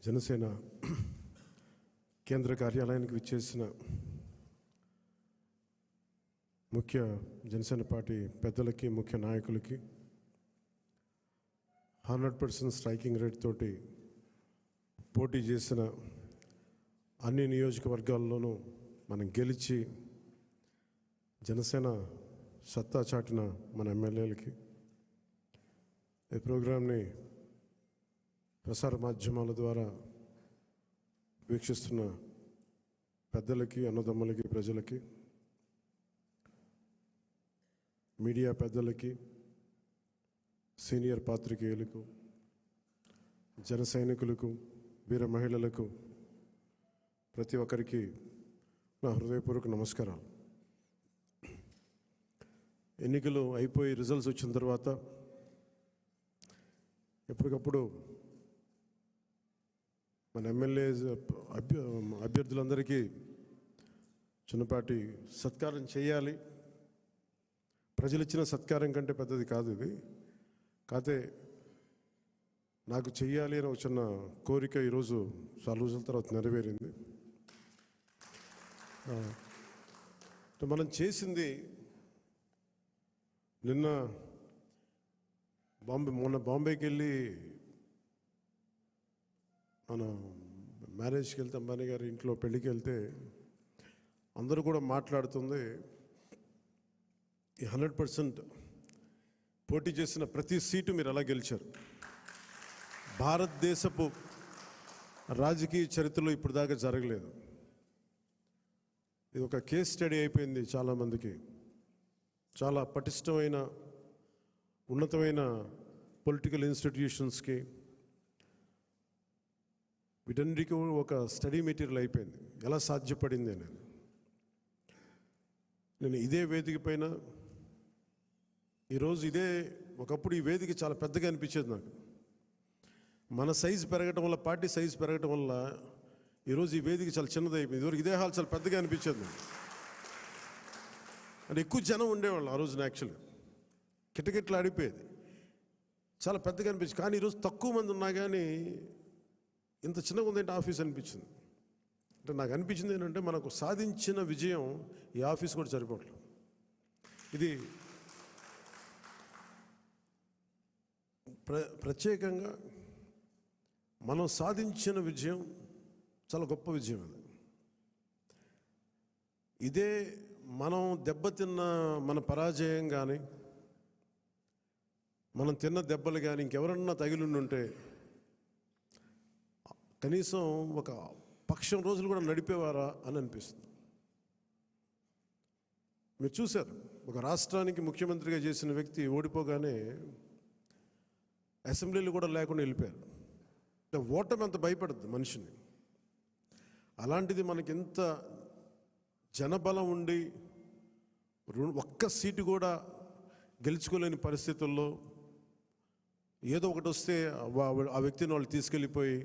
జనసేన కేంద్ర కార్యాలయానికి విచ్చేసిన ముఖ్య జనసేన పార్టీ పెద్దలకి, ముఖ్య నాయకులకి 100% స్ట్రైకింగ్ రేట్ తోటి పోటీ చేసిన అన్ని నియోజకవర్గాల్లోనూ మనం గెలిచి జనసేన సత్తా చాటిన మన ఎమ్మెల్యేలకి ఈ ప్రోగ్రాంని ప్రసార మాధ్యమాల ద్వారా వీక్షిస్తున్న పెద్దలకి, అన్నదమ్ములకి, ప్రజలకి, మీడియా పెద్దలకి, సీనియర్ పాత్రికేయులకు, జన సైనికులకు, వీర మహిళలకు, ప్రతి ఒక్కరికి నా హృదయపూర్వక నమస్కారాలు. ఎన్నికలు అయిపోయి రిజల్ట్స్ వచ్చిన తర్వాత ఎప్పటికప్పుడు మన ఎమ్మెల్యే అభ్యర్థులందరికీ చిన్నపాటి సత్కారం చేయాలి. ప్రజలు ఇచ్చిన సత్కారం కంటే పెద్దది కాదు ఇది. కాకపోతే నాకు చెయ్యాలి అని ఒక చిన్న కోరిక ఈరోజు చాలా రోజుల తర్వాత నెరవేరింది. మనం చేసింది మొన్న బాంబేకి వెళ్ళి మన మ్యారేజ్కి వెళ్తే, అంబానీ గారి ఇంట్లో పెళ్ళికి వెళ్తే అందరూ కూడా మాట్లాడుతుంది, ఈ 100% పోటీ చేసిన ప్రతి సీటు మీరు ఎలా గెలిచారు. భారతదేశపు రాజకీయ చరిత్రలో ఇప్పుడు దాకా జరగలేదు. ఇది ఒక కేస్ స్టడీ అయిపోయింది చాలామందికి. చాలా పటిష్టమైన, ఉన్నతమైన పొలిటికల్ ఇన్స్టిట్యూషన్స్కి వీటన్నిటికీ ఒక స్టడీ మెటీరియల్ అయిపోయింది, ఎలా సాధ్యపడింది అనేది. నేను ఇదే వేదిక పైన ఈరోజు ఒకప్పుడు ఈ వేదిక చాలా పెద్దగా అనిపించేది నాకు. మన సైజు పెరగటం వల్ల, పార్టీ సైజు పెరగటం వల్ల ఈరోజు ఈ వేదిక చాలా చిన్నది అయిపోయింది. ఇదివరకు ఇదే హాల్ చాలా పెద్దగా అనిపించేది నాకు. అంటే ఎక్కువ జనం ఉండేవాళ్ళు ఆ రోజున. యాక్చువల్గా కిటకిట్లు ఆడిపోయేది, చాలా పెద్దగా అనిపించింది. కానీ ఈరోజు తక్కువ మంది ఉన్నా కానీ ఇంత చిన్నగా ఉందంటే ఆఫీస్ అనిపించింది. అంటే నాకు అనిపించింది ఏంటంటే, మనకు సాధించిన విజయం ఈ ఆఫీస్ కూడా సరిపోవట్లేదు. ఇది ప్రత్యేకంగా మనం సాధించిన విజయం చాలా గొప్ప విజయం. అది ఇదే మనం దెబ్బతిన్న మన పరాజయం కానీ, మనం తిన్న దెబ్బలు కానీ ఇంకెవరన్నా తగిలిండుంటే కనీసం ఒక పక్షం రోజులు కూడా నడిపేవారా అని అనిపిస్తుంది. మీరు చూశారు, ఒక రాష్ట్రానికి ముఖ్యమంత్రిగా చేసిన వ్యక్తి ఓడిపోగానే అసెంబ్లీలు కూడా లేకుండా వెళ్ళిపోయారు. అంటే ఓటమి అంత భయపడుతుంది మనిషిని. అలాంటిది మనకి ఇంత జనబలం ఉండి ఒక్క సీటు కూడా గెలుచుకోలేని పరిస్థితుల్లో ఏదో ఒకటి వస్తే ఆ వ్యక్తిని వాళ్ళు తీసుకెళ్ళిపోయి,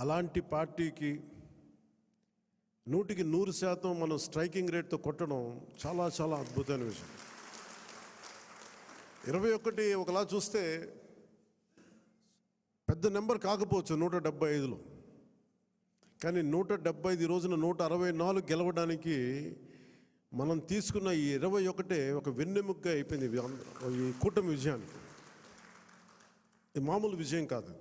అలాంటి పార్టీకి 100% మనం స్ట్రైకింగ్ రేట్తో కొట్టడం చాలా చాలా అద్భుతమైన విషయం. 21 ఒకలా చూస్తే పెద్ద నెంబర్ కాకపోవచ్చు 175లో, కానీ 175 ఈ రోజున 164 గెలవడానికి మనం తీసుకున్న ఈ 21 ఒక వెన్నెముగ్గా అయిపోయింది ఈ కూటమి విజయానికి. ఇది మామూలు విజయం కాదు.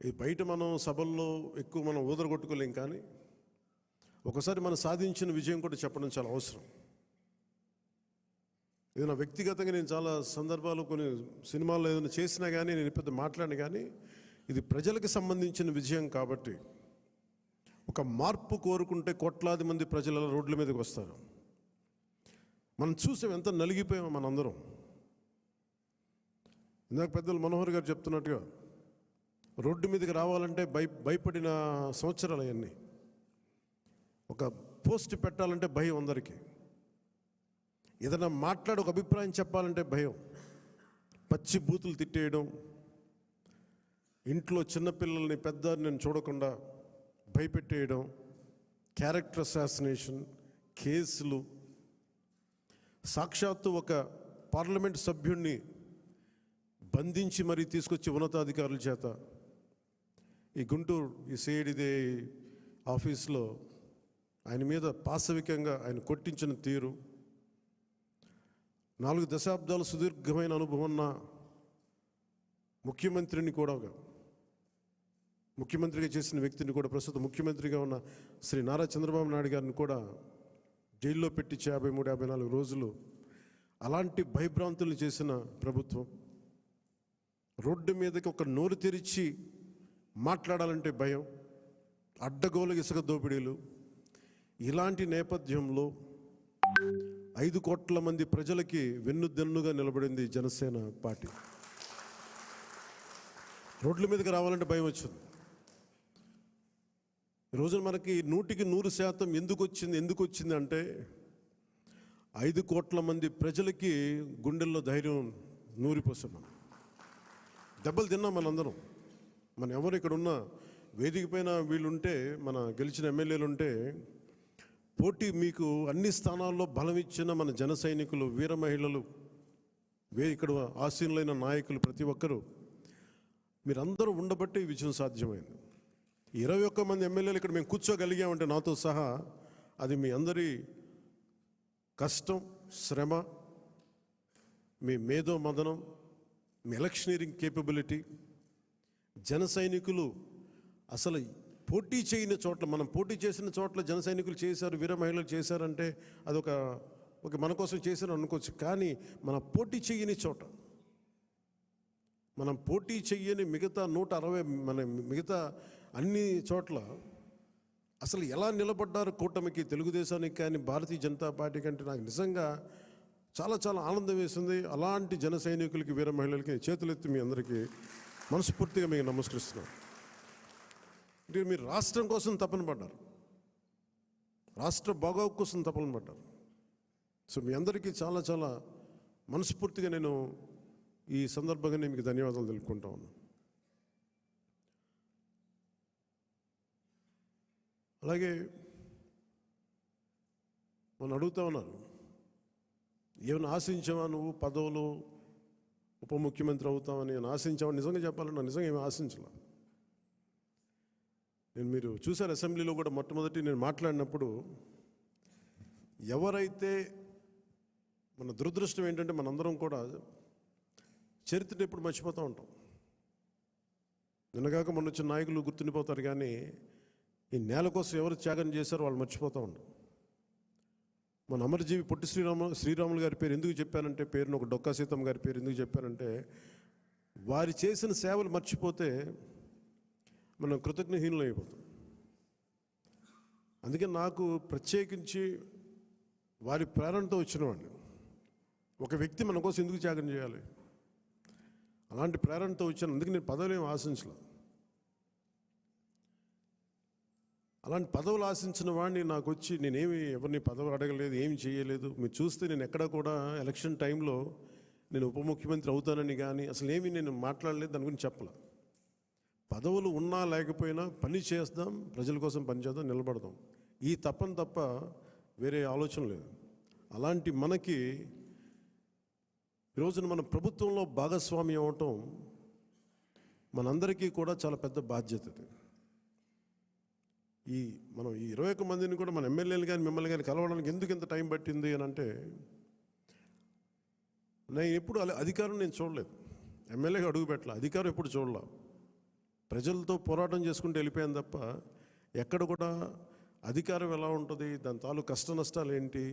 ఇది బయట మనం సభల్లో ఎక్కువ మనం ఊదరగొట్టుకోలేం, కానీ ఒకసారి మనం సాధించిన విజయం కూడా చెప్పడం చాలా అవసరం. ఇది నా వ్యక్తిగతంగా నేను చాలా సందర్భాలు, కొన్ని సినిమాల్లో ఏదైనా చేసినా కానీ, నేను పెద్ద మాట్లాడిన కానీ, ఇది ప్రజలకు సంబంధించిన విజయం కాబట్టి, ఒక మార్పు కోరుకుంటే కోట్లాది మంది ప్రజల రోడ్ల మీదకి వస్తారు. మనం చూసాం ఎంత నలిగిపోయామో మనందరం. ఇందాక పెద్దలు మనోహర్ గారు చెప్తున్నట్టుగా రోడ్డు మీదకి రావాలంటే భయపడిన సంవత్సరాలు అవన్నీ. ఒక పోస్ట్ పెట్టాలంటే భయం అందరికీ. ఏదైనా ఒక అభిప్రాయం చెప్పాలంటే భయం. పచ్చి బూతులు తిట్టేయడం, ఇంట్లో చిన్నపిల్లల్ని, పెద్దని చూడకుండా భయపెట్టేయడం, క్యారెక్టర్ అసాసినేషన్ కేసులు, సాక్షాత్తు ఒక పార్లమెంట్ సభ్యుడిని బంధించి మరీ తీసుకొచ్చి ఉన్నతాధికారుల చేత ఈ గుంటూరు ఈ సిఐడిదే ఆఫీస్లో ఆయన మీద పాశవికంగా ఆయన కొట్టించిన తీరు, 4 దశాబ్దాలు సుదీర్ఘమైన అనుభవం ఉన్న ముఖ్యమంత్రిని కూడా, ముఖ్యమంత్రిగా చేసిన వ్యక్తిని కూడా, ప్రస్తుతం ముఖ్యమంత్రిగా ఉన్న శ్రీ నారా చంద్రబాబు నాయుడు గారిని కూడా జైల్లో పెట్టించి 53-54 రోజులు అలాంటి భయభ్రాంతులు చేసిన ప్రభుత్వం, రోడ్డు మీదకి ఒక నోరు తెరిచి మాట్లాడాలంటే భయం, అడ్డగోలు ఇసుక దోపిడీలు, ఇలాంటి నేపథ్యంలో 5 కోట్ల మంది ప్రజలకి వెన్నుదన్నుగా నిలబడింది జనసేన పార్టీ. రోడ్ల మీదకి రావాలంటే భయం వచ్చింది. ఈరోజు మనకి 100% ఎందుకు వచ్చింది అంటే 5 కోట్ల మంది ప్రజలకి గుండెల్లో ధైర్యం నూరిపోసాం. మనం దెబ్బలు తిన్నాం మనందరం. మనం ఎవరు ఇక్కడ ఉన్న వేదిక పైన వీళ్ళుంటే, మన గెలిచిన ఎమ్మెల్యేలు ఉంటే, పోటీ మీకు అన్ని స్థానాల్లో బలం ఇచ్చిన మన జన సైనికులు, వీర మహిళలు, ఇక్కడ ఆసీనులైన నాయకులు ప్రతి ఒక్కరూ మీరందరూ ఉండబట్టే ఈ విజయం సాధ్యమైంది. 21 మంది ఎమ్మెల్యేలు ఇక్కడ మేము కూర్చోగలిగామంటే నాతో సహా అది మీ అందరి కష్టం, శ్రమ, మీ మేధో మదనం, మీ ఎలక్షనీరింగ్ కేపబిలిటీ. జన సైనికులు అసలు పోటీ చేయని చోట్ల, మనం పోటీ చేసిన చోట్ల జన సైనికులు చేశారు, వీర మహిళలు చేశారంటే అదొక మన కోసం చేశారు అనుకోవచ్చు. కానీ మన పోటీ చేయని చోట, మనం పోటీ చెయ్యని మిగతా 160 మన మిగతా అన్ని చోట్ల అసలు ఎలా నిలబడ్డారు కూటమికి, తెలుగుదేశానికి కానీ భారతీయ జనతా పార్టీ కంటే నాకు నిజంగా చాలా చాలా ఆనందం వేసింది. అలాంటి జన సైనికులకి, వీర మహిళలకి చేతులెత్తి మీ అందరికీ మనస్ఫూర్తిగా మీకు నమస్కరిస్తున్నాను. అంటే మీరు రాష్ట్రం కోసం తపన పడ్డారు, రాష్ట్ర బాగోగు కోసం తపన పడ్డారు. సో మీ అందరికీ చాలా చాలా మనస్ఫూర్తిగా నేను ఈ సందర్భంగా నేను మీకు ధన్యవాదాలు తెలుపుకుంటా ఉన్నాను. అలాగే మనం అడుగుతా ఉన్నారు, ఏమైనా ఆశించావా నువ్వు పదవులు, ఉప ముఖ్యమంత్రి అవుతామని ఆశించావా? నిజంగా చెప్పాలన్నా నిజంగా ఏమి ఆశించాల. మీరు చూశారు అసెంబ్లీలో కూడా మొట్టమొదటి నేను మాట్లాడినప్పుడు, ఎవరైతే మన దురదృష్టం ఏంటంటే మనందరం కూడా చరిత్రను ఎప్పుడు మర్చిపోతూ ఉంటాం. నిన్నగాక మొన్న వచ్చిన నాయకులు గుర్తుండిపోతారు, కానీ ఈ నేల కోసం ఎవరు త్యాగం చేశారో వాళ్ళు మర్చిపోతూ ఉంటాం. మన అమరజీవి పొట్టి శ్రీరాములు గారి పేరు ఎందుకు చెప్పానంటే, పేరును ఒక డొక్కా సీతమ్మ గారి పేరు ఎందుకు చెప్పానంటే, వారి చేసిన సేవలు మర్చిపోతే మనం కృతజ్ఞహీనులు అయిపోతాం. అందుకే నాకు ప్రత్యేకించి వారి ప్రేరణతో వచ్చిన వాడిని, ఒక వ్యక్తి మన కోసం ఎందుకు త్యాగం చేయాలి, అలాంటి ప్రేరణతో వచ్చాను. అందుకే నేను పదవులు ఏమి ఆశించలేదు. అలాంటి పదవులు ఆశించిన వాడిని నాకు వచ్చి నేనేమి ఎవరిని పదవి అడగలేదు, ఏమి చేయలేదు. మీరు చూస్తే నేను ఎక్కడ కూడా ఎలక్షన్ టైంలో నేను ఉప ముఖ్యమంత్రి అవుతానని కానీ అసలు ఏమీ నేను మాట్లాడలేదు, దాని గురించి చెప్పలే. పదవులు ఉన్నా లేకపోయినా పని చేద్దాం, ప్రజల కోసం పనిచేద్దాం, నిలబడదాం, ఈ తప్ప వేరే ఆలోచన లేదు. అలాంటి మనకి ఈరోజున మన ప్రభుత్వంలో భాగస్వామి అవ్వటం మనందరికీ కూడా చాలా పెద్ద బాధ్యత. మనం ఈ 21 మందిని కూడా మన ఎమ్మెల్యేలు కానీ మిమ్మల్ని కానీ కలవడానికి ఎందుకు ఇంత టైం పట్టింది అని అంటే, నేను ఎప్పుడు అధికారం నేను చూడలేదు, ఎమ్మెల్యేగా అడుగు పెట్టలే, అధికారం ఎప్పుడు చూడలే. ప్రజలతో పోరాటం చేసుకుంటూ వెళ్ళిపోయాను తప్ప ఎక్కడ కూడా అధికారం ఎలా ఉంటుంది, దాని తాలూకు కష్ట నష్టాలు ఏంటి,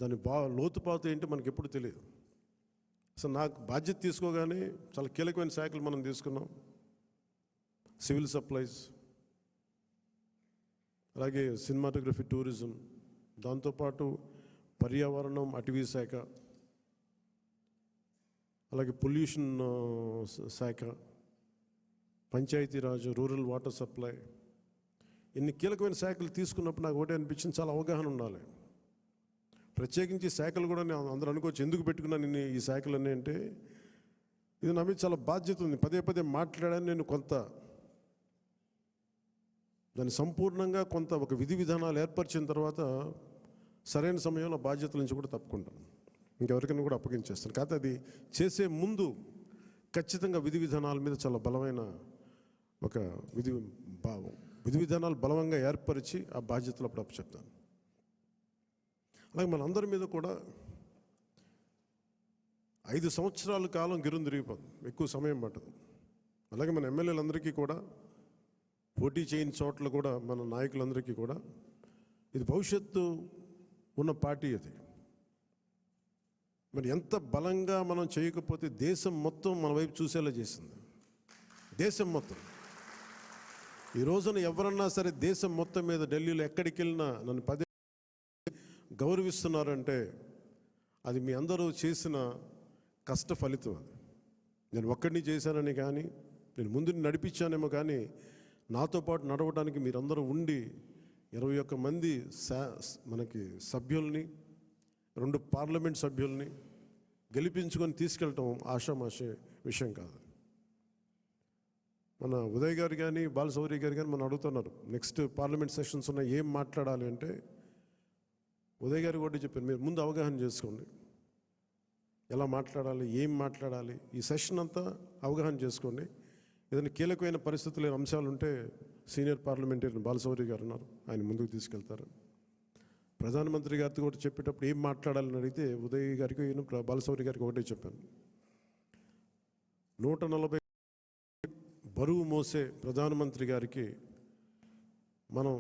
దాని లోతుపాతు ఏంటి మనకి ఎప్పుడు తెలియదు. అసలు నాకు బాధ్యత తీసుకోగానే చాలా కీలకమైన శాఖలు మనం తీసుకున్నాం. సివిల్ సప్లైస్, అలాగే సినిమాటోగ్రఫీ, టూరిజం, దాంతోపాటు పర్యావరణం, అటవీ శాఖ, అలాగే పొల్యూషన్ శాఖ, పంచాయతీరాజ్, రూరల్ వాటర్ సప్లై, ఇన్ని కీలకమైన శాఖలు తీసుకున్నప్పుడు నాకు ఒకటే అనిపించింది, చాలా అవగాహన ఉండాలి. ప్రత్యేకించి శాఖలు కూడా నేను అందరూ అనుకోవచ్చు ఎందుకు పెట్టుకున్నాను నేను ఈ శాఖలన్నీ అంటే, ఇది నా మీద చాలా బాధ్యత ఉంది. పదే మాట్లాడాను నేను. కొంత దాన్ని సంపూర్ణంగా కొంత ఒక విధి విధానాలు ఏర్పరిచిన తర్వాత సరైన సమయంలో బాధ్యతల నుంచి కూడా తప్పుకుంటాను. ఇంకెవరికైనా కూడా అప్పగించేస్తాను. కాకపోతే అది చేసే ముందు ఖచ్చితంగా విధి విధానాల మీద చాలా బలమైన ఒక విధి విధానాలు బలంగా ఏర్పరిచి ఆ బాధ్యతలు అప్పుడు అప్పచెప్తాను. అలాగే మనందరి మీద కూడా 5 సంవత్సరాల కాలం గిరుని తిరిగిపోతుంది, ఎక్కువ సమయం పట్టదు. అలాగే మన ఎమ్మెల్యేలందరికీ కూడా, పోటీ చేయని చోట్ల కూడా మన నాయకులందరికీ కూడా ఇది భవిష్యత్తు ఉన్న పార్టీ. అది మరి ఎంత బలంగా మనం చేయకపోతే దేశం మొత్తం మన వైపు చూసేలా చేసింది. దేశం మొత్తం ఈ రోజున ఎవరన్నా సరే దేశం మొత్తం మీద ఢిల్లీలో ఎక్కడికి వెళ్ళినా నన్ను పదే గౌరవిస్తున్నారంటే అది మీ అందరూ చేసిన కష్ట ఫలితం. అది నేను ఒక్కడిని చేశానని కానీ, నేను ముందు నడిపించానేమో కానీ, నాతో పాటు నడవడానికి మీరందరూ ఉండి 21 మంది మనకి సభ్యుల్ని, 2 పార్లమెంట్ సభ్యుల్ని గెలిపించుకొని తీసుకెళ్ళటం ఆషామాషే విషయం కాదు. మన ఉదయ్ గారు కానీ, బాలశౌరి గారు కానీ మనం అడుగుతున్నారు, నెక్స్ట్ పార్లమెంట్ సెషన్స్ ఉన్నాయి, ఏం మాట్లాడాలి అంటే ఉదయ్ గారు కూడా చెప్పారు, మీరు ముందు అవగాహన చేసుకోండి, ఎలా మాట్లాడాలి, ఏం మాట్లాడాలి, ఈ సెషన్ అంతా అవగాహన చేసుకోండి. ఏదైనా కీలకమైన పరిస్థితులు అంశాలు ఉంటే సీనియర్ పార్లమెంటేరియన్ బాలశౌరి గారు ఉన్నారు, ఆయన ముందుకు తీసుకెళ్తారు. ప్రధానమంత్రి గారితో కూడా చెప్పేటప్పుడు ఏం మాట్లాడాలని అడిగితే ఉదయ్ గారికి, బాలశౌరి గారికి ఒకటే చెప్పాను, 140 బరువు మోసే ప్రధానమంత్రి గారికి మనం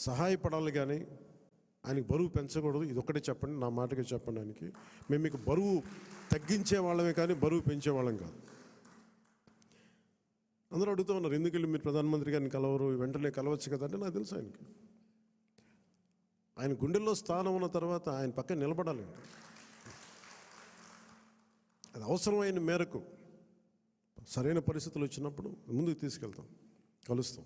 సహాయపడాలి కానీ ఆయనకి బరువు పెంచకూడదు. ఇది ఒక్కటే చెప్పండి, నా మాటగా చెప్పండి ఆయనకి. మేము మీకు బరువు తగ్గించే వాళ్ళమే కానీ బరువు పెంచే వాళ్ళం కాదు. అందరూ అడుగుతూ ఉన్నారు, ఎందుకు వెళ్ళి మీరు ప్రధానమంత్రి గారిని కలవరు, వెంటనే కలవచ్చు కదా అంటే నాకు తెలుసు ఆయనకి, ఆయన గుండెల్లో స్థానం ఉన్న తర్వాత ఆయన పక్కన నిలబడాలి. అది అవసరమైన మేరకు సరైన పరిస్థితులు వచ్చినప్పుడు ముందుకు తీసుకెళ్తాం, కలుస్తాం.